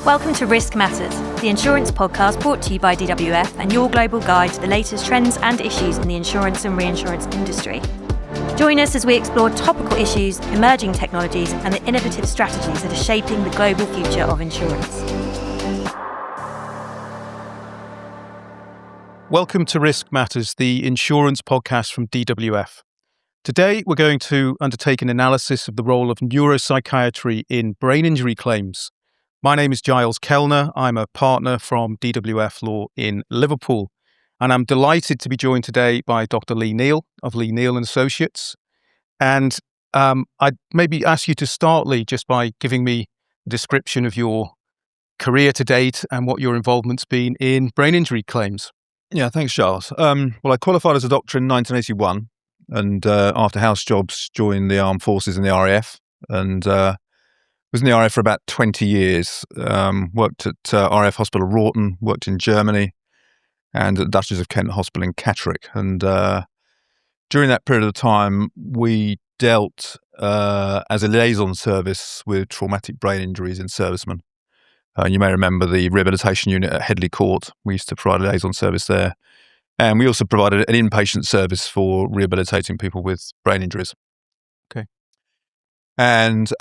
Welcome to Risk Matters, the insurance podcast brought to you by DWF and your global guide to the latest trends and issues in the insurance and reinsurance industry. Join us as we explore topical issues, emerging technologies, and the innovative strategies that are shaping the global future of insurance. Welcome to Risk Matters, the insurance podcast from DWF. Today, we're going to undertake an analysis of the role of neuropsychiatry in brain injury claims. My name is Giles Kellner. I'm a partner from DWF Law in Liverpool, and I'm delighted to be joined today by Dr. Leigh Neal of Leigh Neal and Associates. And I'd maybe ask you to start, Leigh, just by giving me a description of your career to date and what your involvement's been in brain injury claims. Yeah, thanks, Giles. Well, I qualified as a doctor in 1981, and after house jobs, joined the armed forces in the RAF, and was in the RAF for about 20 years. Worked at RAF Hospital Wroughton, worked in Germany, and at Duchess of Kent Hospital in Catterick. And during that period of time, we dealt as a liaison service with traumatic brain injuries in servicemen. You may remember the rehabilitation unit at Headley Court. We used to provide a liaison service there. And we also provided an inpatient service for rehabilitating people with brain injuries. Okay. And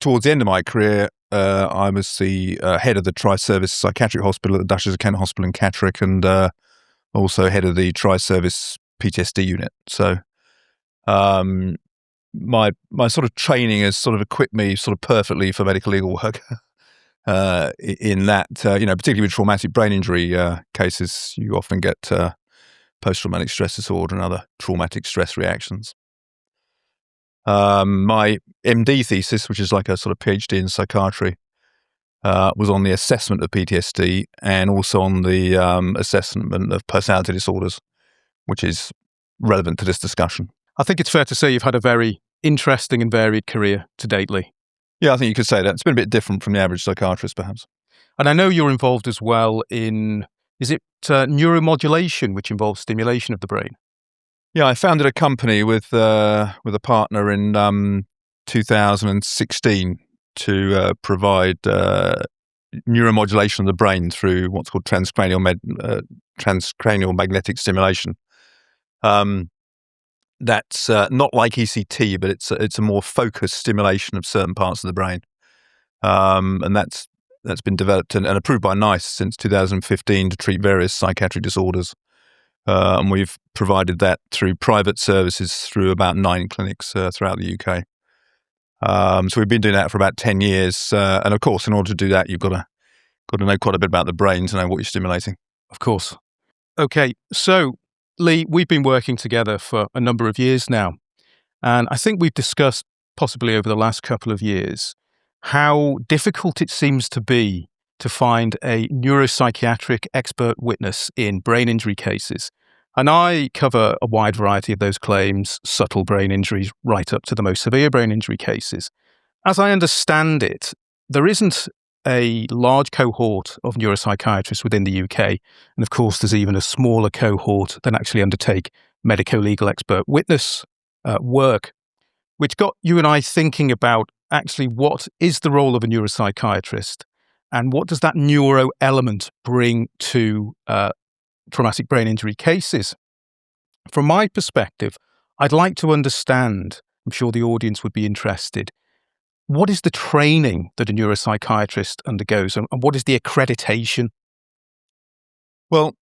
towards the end of my career, I was the head of the Tri-Service Psychiatric Hospital at the Duchess of Kent Hospital in Catterick, and also head of the Tri-Service PTSD unit. So my sort of training has sort of equipped me sort of perfectly for medical legal work. In that, particularly with traumatic brain injury cases, you often get post-traumatic stress disorder and other traumatic stress reactions. My MD thesis, which is like a sort of PhD in psychiatry, was on the assessment of PTSD and also on the assessment of personality disorders, which is relevant to this discussion. I think it's fair to say you've had a very interesting and varied career to date, Leigh. Yeah, I think you could say that. It's been a bit different from the average psychiatrist, perhaps. And I know you're involved as well in, is it neuromodulation, which involves stimulation of the brain? Yeah, I founded a company with a partner in 2016 to provide neuromodulation of the brain through what's called transcranial magnetic stimulation. That's not like ECT, but it's a more focused stimulation of certain parts of the brain, and that's been developed and approved by NICE since 2015 to treat various psychiatric disorders. And we've provided that through private services through about 9 clinics throughout the UK. So we've been doing that for about 10 years. And of course, in order to do that, you've got to know quite a bit about the brain to know what you're stimulating. Of course. Okay, so Leigh, we've been working together for a number of years now. And I think we've discussed, possibly over the last couple of years, how difficult it seems to be to find a neuropsychiatric expert witness in brain injury cases. And I cover a wide variety of those claims, subtle brain injuries, right up to the most severe brain injury cases. As I understand it, there isn't a large cohort of neuropsychiatrists within the UK. And of course, there's even a smaller cohort that actually undertake medico-legal expert witness work, which got you and I thinking about actually what is the role of a neuropsychiatrist and what does that neuro element bring to traumatic brain injury cases. From my perspective, I'd like to understand, I'm sure the audience would be interested, what is the training that a neuropsychiatrist undergoes and what is the accreditation? Well,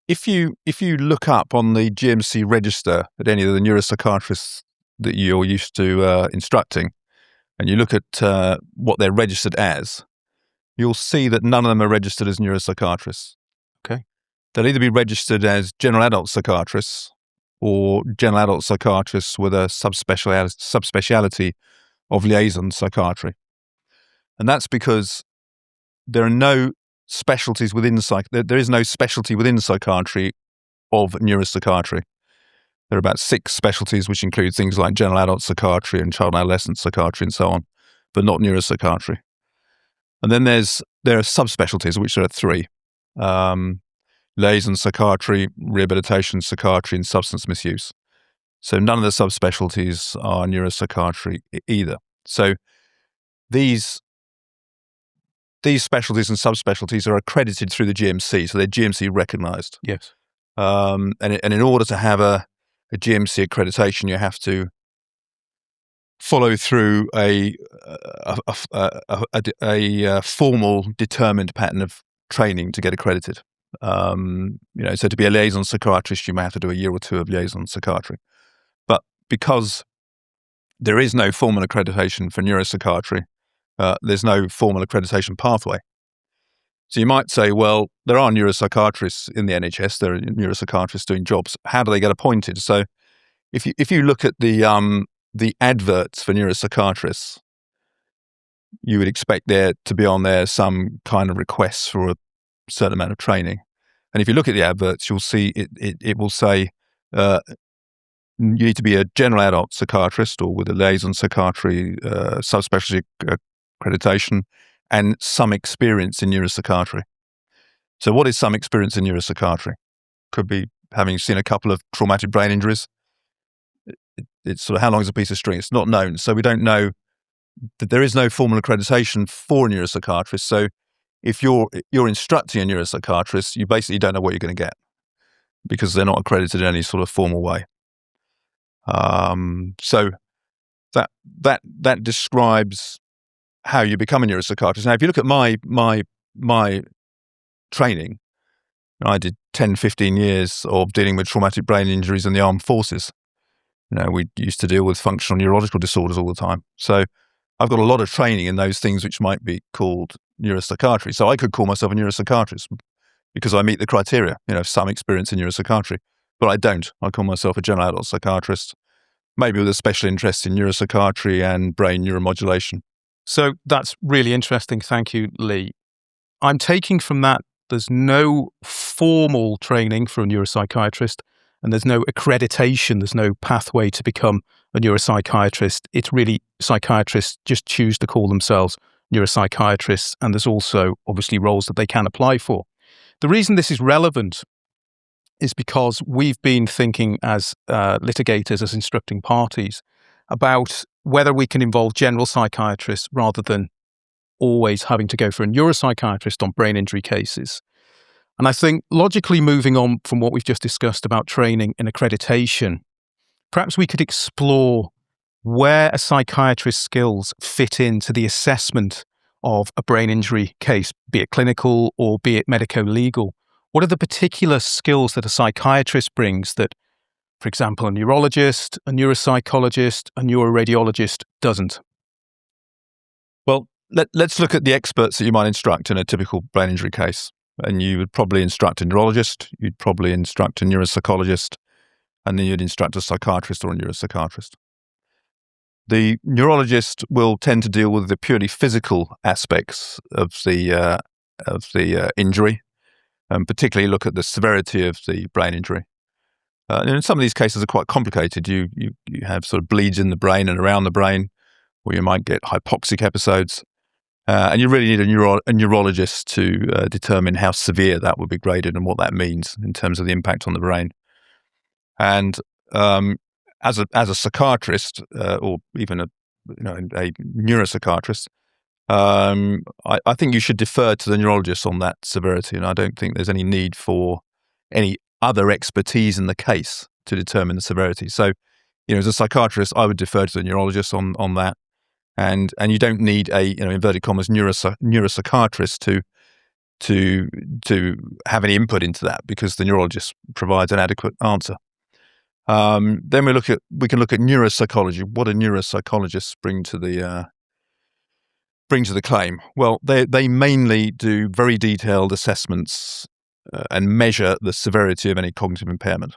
if you look up on the GMC register at any of the neuropsychiatrists that you're used to instructing, and you look at what they're registered as, you'll see that none of them are registered as neuropsychiatrists. Okay. They'll either be registered as general adult psychiatrists or general adult psychiatrists with a subspeciality of liaison psychiatry. And that's because there are no specialties within there is no specialty within psychiatry of neuropsychiatry. There are about 6 specialties, which include things like general adult psychiatry and child and adolescent psychiatry and so on, but not neuropsychiatry. And then there are subspecialties, which there are 3. Liaison psychiatry, rehabilitation psychiatry, and substance misuse. So none of the subspecialties are neuropsychiatry either. So these these specialties and subspecialties are accredited through the GMC, so they're GMC recognised. Yes. And in order to have a GMC accreditation, you have to follow through a formal, determined pattern of training to get accredited. So to be a liaison psychiatrist, you may have to do a year or two of liaison psychiatry. But because there is no formal accreditation for neuropsychiatry, there's no formal accreditation pathway. So you might say, well, there are neuropsychiatrists in the NHS, there are neuropsychiatrists doing jobs. How do they get appointed? So if you look at the adverts for neuropsychiatrists, you would expect there to be on there some kind of requests for a certain amount of training. And if you look at the adverts, you'll see it will say you need to be a general adult psychiatrist or with a liaison psychiatry subspecialty accreditation and some experience in neuropsychiatry. So what is some experience in neuropsychiatry? Could be having seen a couple of traumatic brain injuries. It's sort of how long is a piece of string? It's not known. So we don't know that there is no formal accreditation for a neuropsychiatrist. So if you're instructing a neuropsychiatrist, you basically don't know what you're going to get because they're not accredited in any sort of formal way. So that describes how you become a neuropsychiatrist. Now, if you look at my training, I did 10, 15 years of dealing with traumatic brain injuries in the armed forces. We used to deal with functional neurological disorders all the time. So I've got a lot of training in those things which might be called neuropsychiatry. So I could call myself a neuropsychiatrist because I meet the criteria, some experience in neuropsychiatry. But I don't. I call myself a general adult psychiatrist, maybe with a special interest in neuropsychiatry and brain neuromodulation. So that's really interesting. Thank you, Leigh. I'm taking from that there's no formal training for a neuropsychiatrist and there's no accreditation, there's no pathway to become a neuropsychiatrist. It's really psychiatrists just choose to call themselves neuropsychiatrists, and there's also obviously roles that they can apply for. The reason this is relevant is because we've been thinking as litigators, as instructing parties, about whether we can involve general psychiatrists rather than always having to go for a neuropsychiatrist on brain injury cases. And I think logically moving on from what we've just discussed about training and accreditation, perhaps we could explore where a psychiatrist's skills fit into the assessment of a brain injury case, be it clinical or be it medico-legal. What are the particular skills that a psychiatrist brings that, for example, a neurologist, a neuropsychologist, a neuroradiologist doesn't? Well, let's look at the experts that you might instruct in a typical brain injury case. And you would probably instruct a neurologist, you'd probably instruct a neuropsychologist, and then you'd instruct a psychiatrist or a neuropsychiatrist. The neurologist will tend to deal with the purely physical aspects of the injury, and particularly look at the severity of the brain injury. And some of these cases are quite complicated. You have sort of bleeds in the brain and around the brain, or you might get hypoxic episodes. And you really need a neurologist to determine how severe that would be graded and what that means in terms of the impact on the brain. And as a psychiatrist or even a neuropsychiatrist, I think you should defer to the neurologist on that severity. And I don't think there's any need for any other expertise in the case to determine the severity. So, as a psychiatrist, I would defer to the neurologist on that. And you don't need a inverted commas neuropsychiatrist to have any input into that because the neurologist provides an adequate answer. Then we can look at neuropsychology. What do neuropsychologists bring to the claim? Well, they mainly do very detailed assessments and measure the severity of any cognitive impairment.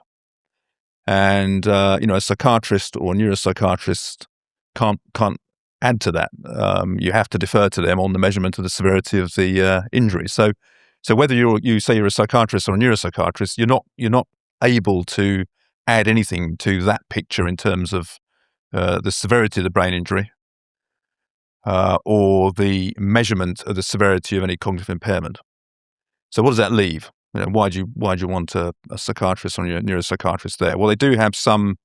And a psychiatrist or a neuropsychiatrist can't add to that. You have to defer to them on the measurement of the severity of the injury. So whether you say you're a psychiatrist or a neuropsychiatrist, you're not able to add anything to that picture in terms of the severity of the brain injury or the measurement of the severity of any cognitive impairment. So what does that leave? Why do you want a psychiatrist or a neuropsychiatrist there? Well, they do have some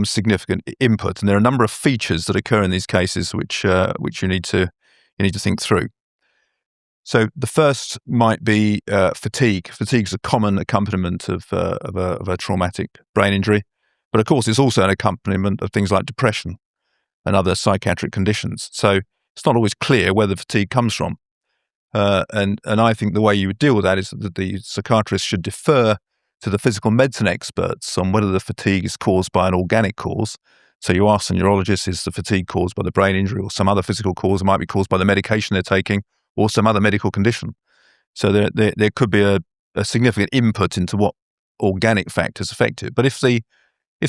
significant input, and there are a number of features that occur in these cases which you need to think through. So the first might be fatigue. Fatigue is a common accompaniment of a traumatic brain injury, but of course it's also an accompaniment of things like depression and other psychiatric conditions. So it's not always clear where the fatigue comes from. And I think the way you would deal with that is that the psychiatrist should defer to the physical medicine experts on whether the fatigue is caused by an organic cause. So you ask the neurologist, is the fatigue caused by the brain injury or some other physical cause? It might be caused by the medication they're taking or some other medical condition. So there could be a significant input into what organic factors affect it. But if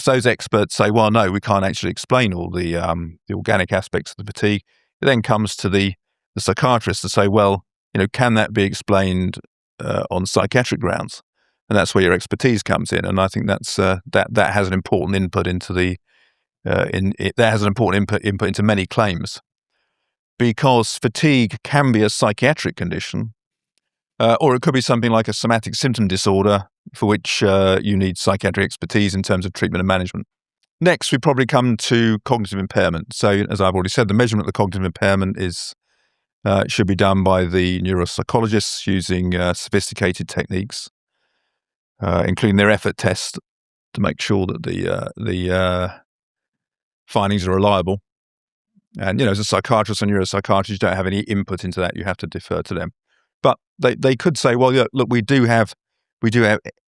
those experts say, well, no, we can't actually explain all the organic aspects of the fatigue, it then comes to the psychiatrist to say, well, can that be explained on psychiatric grounds? And that's where your expertise comes in. And I think that's that has an important input into that has an important input into many claims, because fatigue can be a psychiatric condition, or it could be something like a somatic symptom disorder for which you need psychiatric expertise in terms of treatment and management. Next, we probably come to cognitive impairment. So, as I've already said, the measurement of the cognitive impairment should be done by the neuropsychologists using sophisticated techniques, including their effort test, to make sure that the findings are reliable. And as a psychiatrist or neuropsychiatrist, you don't have any input into that; you have to defer to them. But they could say, well, look, we do have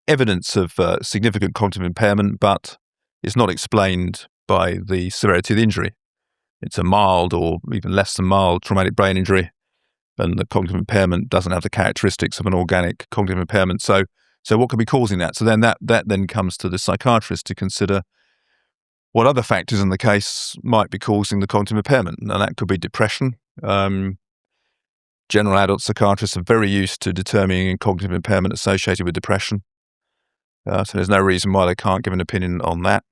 evidence of significant cognitive impairment, but it's not explained by the severity of the injury. It's a mild or even less than mild traumatic brain injury, and the cognitive impairment doesn't have the characteristics of an organic cognitive impairment. So what could be causing that? So then that then comes to the psychiatrist to consider what other factors in the case might be causing the cognitive impairment. And that could be depression. General adult psychiatrists are very used to determining cognitive impairment associated with depression. So there's no reason why they can't give an opinion on that.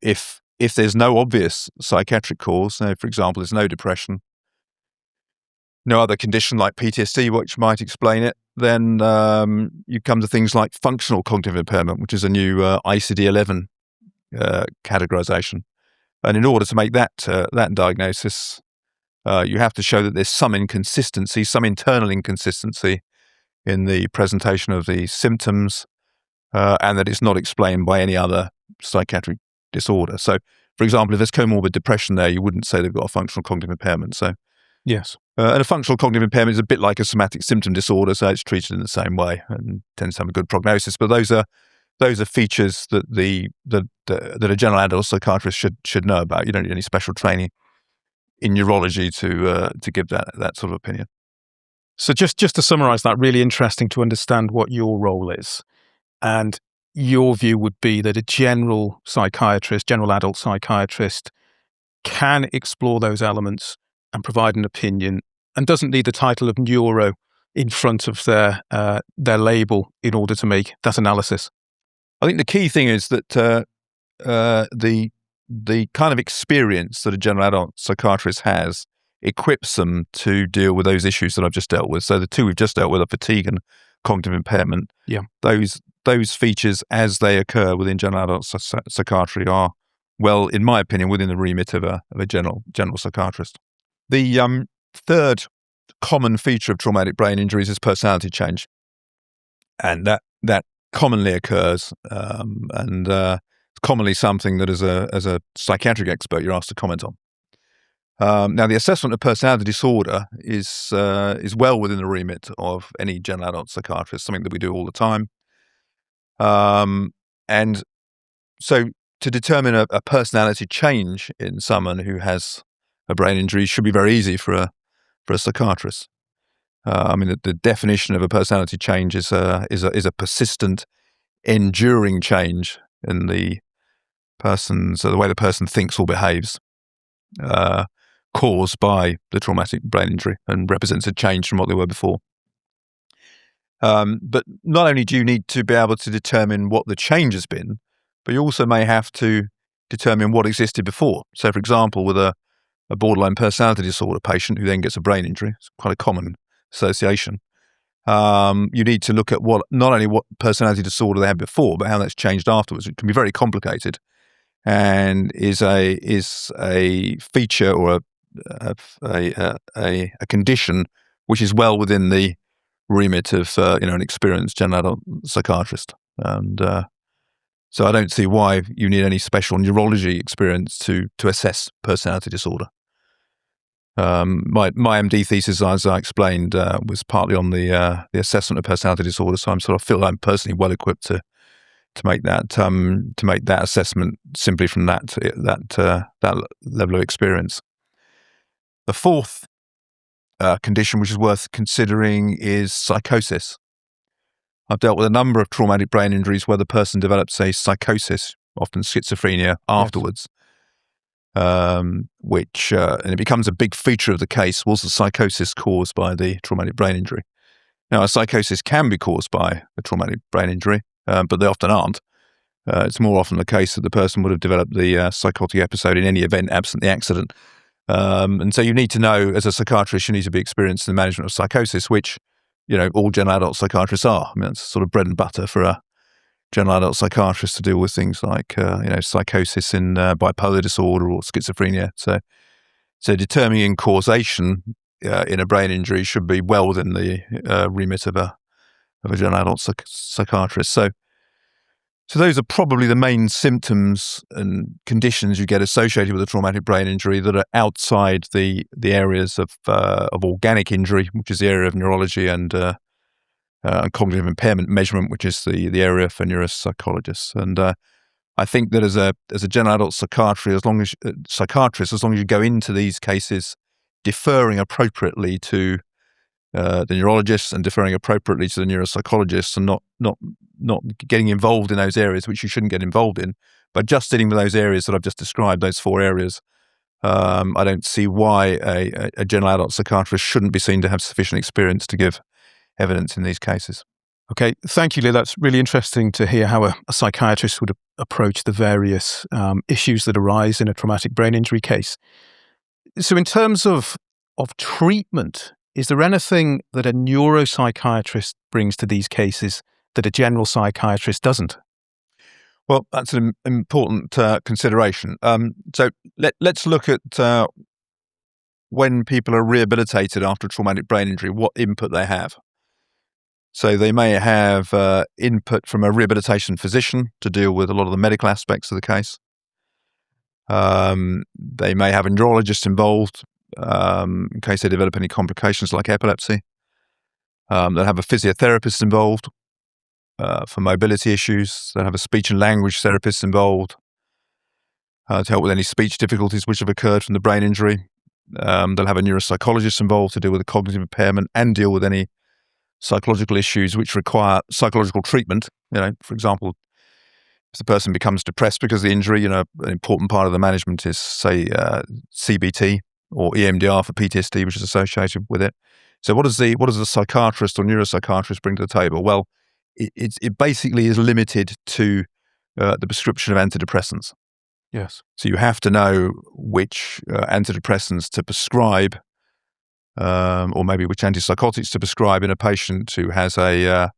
If there's no obvious psychiatric cause, for example, there's no depression, no other condition like PTSD which might explain it, then you come to things like functional cognitive impairment, which is a new ICD-11 categorization. And in order to make that diagnosis, you have to show that there's some inconsistency, some internal inconsistency in the presentation of the symptoms, and that it's not explained by any other psychiatric disorder. So, for example, if there's comorbid depression there, you wouldn't say they've got a functional cognitive impairment. So, yes. And a functional cognitive impairment is a bit like a somatic symptom disorder, so it's treated in the same way and tends to have a good prognosis. But those are features that that a general adult psychiatrist should know about. You don't need any special training in neurology to give that sort of opinion. So just to summarize that, really interesting to understand what your role is. And your view would be that a general adult psychiatrist can explore those elements and provide an opinion, and doesn't need the title of neuro in front of their label in order to make that analysis. I think the key thing is that the kind of experience that a general adult psychiatrist has equips them to deal with those issues that I've just dealt with. So the two we've just dealt with are fatigue and cognitive impairment. Yeah. Those features, as they occur within general adult psychiatry, are, well, in my opinion, within the remit of a general psychiatrist. The third common feature of traumatic brain injuries is personality change, and that commonly occurs, and it's commonly something that as a psychiatric expert you're asked to comment on. Now, the assessment of personality disorder is well within the remit of any general adult psychiatrist, something that we do all the time. And so to determine a personality change in someone who has a brain injury should be very easy for a psychiatrist. The definition of a personality change is a persistent, enduring change in the way the person thinks or behaves, caused by the traumatic brain injury, and represents a change from what they were before. But not only do you need to be able to determine what the change has been, but you also may have to determine what existed before. So, for example, with a borderline personality disorder patient who then gets a brain injury, it's quite a common association. You need to look at not only what personality disorder they had before, but how that's changed afterwards. It can be very complicated, and is a feature or a condition which is well within the remit of an experienced general adult psychiatrist. And so I don't see why you need any special neurology experience to assess personality disorder. My MD thesis, as I explained, was partly on the assessment of personality disorder. So I feel I'm personally well equipped to make that assessment simply from that level of experience. The fourth condition which is worth considering is psychosis. I've dealt with a number of traumatic brain injuries where the person develops a psychosis, often schizophrenia, afterwards. Which and it becomes a big feature of the case. Was the psychosis caused by the traumatic brain injury? Now, a psychosis can be caused by a traumatic brain injury, but they often aren't. It's more often the case that the person would have developed the psychotic episode in any event absent the accident. And so you need to know, as a psychiatrist, you need to be experienced in the management of psychosis, which, all general adult psychiatrists are. I mean, it's sort of bread and butter for a general adult psychiatrist to deal with things like, psychosis in bipolar disorder or schizophrenia. So determining causation in a brain injury should be well within the remit of a general adult psychiatrist. So those are probably the main symptoms and conditions you get associated with a traumatic brain injury that are outside the areas of organic injury, which is the area of neurology, and cognitive impairment measurement, which is the area for neuropsychologists. And I think that as a general adult psychiatrist, as long as you go into these cases deferring appropriately to the neurologists and deferring appropriately to the neuropsychologists, and not getting involved in those areas which you shouldn't get involved in, but just dealing with those areas that I've just described, those 4 areas, I don't see why a general adult psychiatrist shouldn't be seen to have sufficient experience to give evidence in these cases. Okay, thank you, Leigh. That's really interesting to hear how a psychiatrist would approach the various issues that arise in a traumatic brain injury case. So in terms of treatment, is there anything that a neuropsychiatrist brings to these cases that a general psychiatrist doesn't? Well, that's an important consideration. So let's look at when people are rehabilitated after a traumatic brain injury, what input they have. So they may have input from a rehabilitation physician to deal with a lot of the medical aspects of the case. They may have a neurologist involved in case they develop any complications like epilepsy. They'll have a physiotherapist involved for mobility issues. They'll have a speech and language therapist involved to help with any speech difficulties which have occurred from the brain injury. They'll have a neuropsychologist involved to deal with the cognitive impairment and deal with any psychological issues which require psychological treatment. For example, if the person becomes depressed because of the injury, an important part of the management is, say, CBT or EMDR for PTSD, which is associated with it. So what does the psychiatrist or neuropsychiatrist bring to the table? Well, it basically is limited to the prescription of antidepressants. Yes. So you have to know which antidepressants to prescribe, or maybe which antipsychotics to prescribe in a patient who has a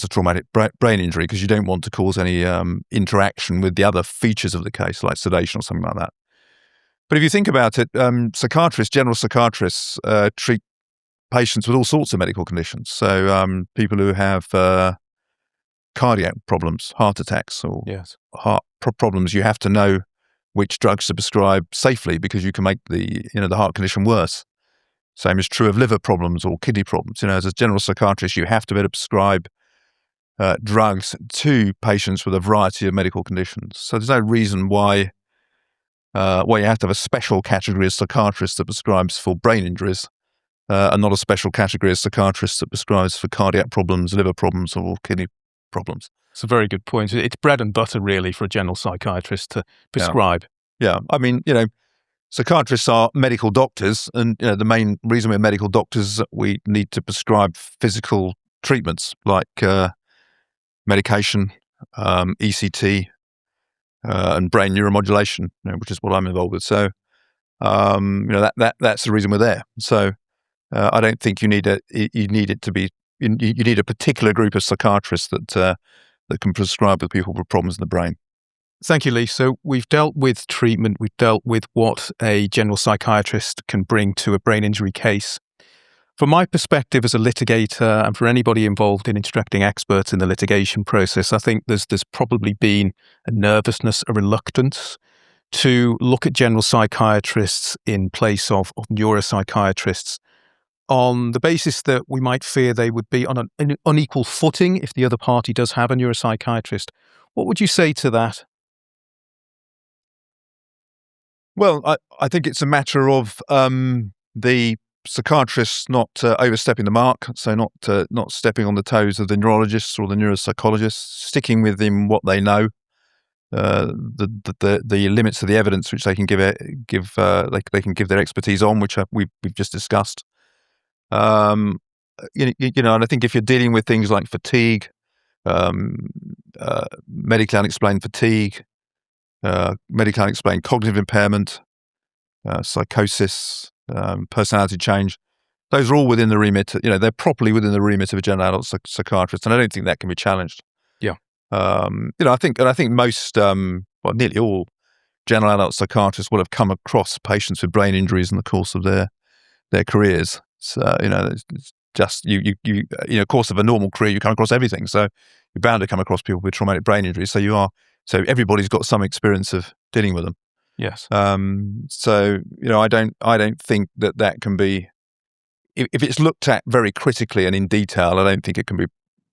traumatic brain injury, because you don't want to cause any interaction with the other features of the case, like sedation or something like that. But if you think about it, general psychiatrists treat patients with all sorts of medical conditions. So people who have cardiac problems, heart attacks, or heart problems, you have to know which drugs to prescribe safely, because you can make the heart condition worse. Same is true of liver problems or kidney problems. As a general psychiatrist, you have to be able to prescribe drugs to patients with a variety of medical conditions. So there's no reason why you have to have a special category of psychiatrist that prescribes for brain injuries, and not a special category of psychiatrist that prescribes for cardiac problems, liver problems, or kidney problems. It's a very good point. It's bread and butter, really, for a general psychiatrist to prescribe. Yeah. I mean, psychiatrists are medical doctors, and the main reason we're medical doctors is that we need to prescribe physical treatments like medication, ECT, and brain neuromodulation, which is what I'm involved with. So, that's the reason we're there. So, I don't think you need a particular group of psychiatrists that can prescribe with people with problems in the brain. Thank you, Leigh. So we've dealt with treatment, we've dealt with what a general psychiatrist can bring to a brain injury case. From my perspective as a litigator and for anybody involved in instructing experts in the litigation process, I think there's probably been a nervousness, a reluctance to look at general psychiatrists in place of neuropsychiatrists on the basis that we might fear they would be on an unequal footing if the other party does have a neuropsychiatrist. What would you say to that? Well, I think it's a matter of the psychiatrists not overstepping the mark, so not stepping on the toes of the neurologists or the neuropsychologists, sticking within what they know, the limits of the evidence which they can give they can give their expertise on, which we've just discussed. And I think if you're dealing with things like fatigue, medically unexplained fatigue, medically unexplained cognitive impairment, psychosis, personality change, those are all within the remit. They're properly within the remit of a general adult psychiatrist, and I don't think that can be challenged. Yeah. I think most, nearly all general adult psychiatrists will have come across patients with brain injuries in the course of their careers. So it's just course of a normal career, you come across everything. So you're bound to come across people with traumatic brain injuries. So everybody's got some experience of dealing with them. Yes. I don't think that can be, if it's looked at very critically and in detail, I don't think it can be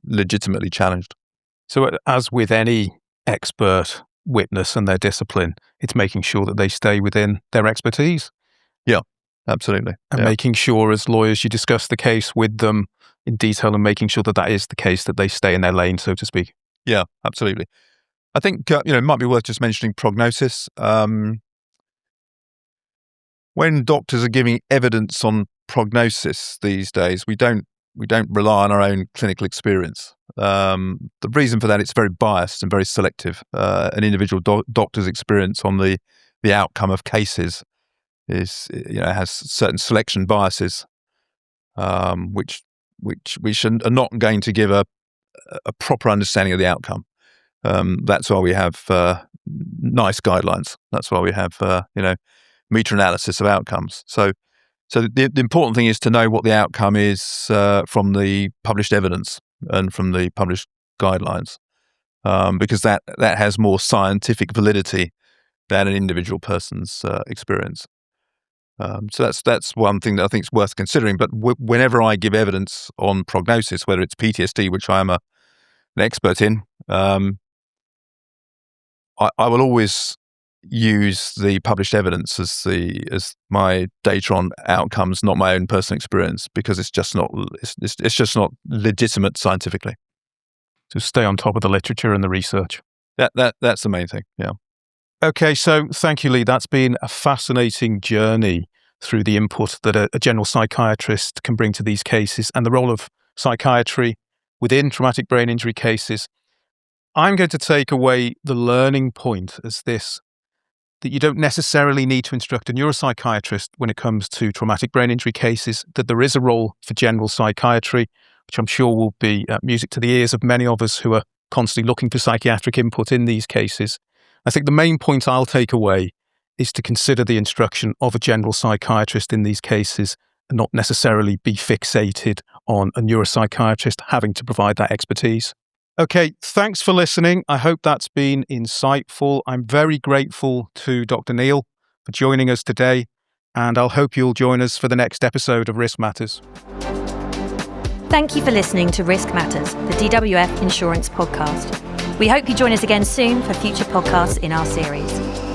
legitimately challenged. So as with any expert witness and their discipline, it's making sure that they stay within their expertise. Yeah, absolutely. And making sure as lawyers you discuss the case with them in detail and making sure that is the case, that they stay in their lane, so to speak. Yeah, absolutely. I think it might be worth just mentioning prognosis. When doctors are giving evidence on prognosis these days, we don't rely on our own clinical experience. The reason for that, it's very biased and very selective. An individual doctor's experience on the outcome of cases has certain selection biases, which are not going to give a proper understanding of the outcome. That's why we have NICE guidelines. That's why we have meta-analysis of outcomes. So the important thing is to know what the outcome is from the published evidence and from the published guidelines, because that has more scientific validity than an individual person's experience. So that's one thing that I think is worth considering. But whenever I give evidence on prognosis, whether it's PTSD, which I am an expert in, I will always use the published evidence as my data on outcomes, not my own personal experience, because it's just not legitimate scientifically. So stay on top of the literature and the research. That's the main thing. Yeah. Okay, so thank you, Leigh. That's been a fascinating journey through the input that a general psychiatrist can bring to these cases and the role of psychiatry within traumatic brain injury cases. I'm going to take away the learning point as this, that you don't necessarily need to instruct a neuropsychiatrist when it comes to traumatic brain injury cases, that there is a role for general psychiatry, which I'm sure will be music to the ears of many of us who are constantly looking for psychiatric input in these cases. I think the main point I'll take away is to consider the instruction of a general psychiatrist in these cases and not necessarily be fixated on a neuropsychiatrist having to provide that expertise. Okay, thanks for listening. I hope that's been insightful. I'm very grateful to Dr. Neal for joining us today, and I'll hope you'll join us for the next episode of Risk Matters. Thank you for listening to Risk Matters, the DWF Insurance podcast. We hope you join us again soon for future podcasts in our series.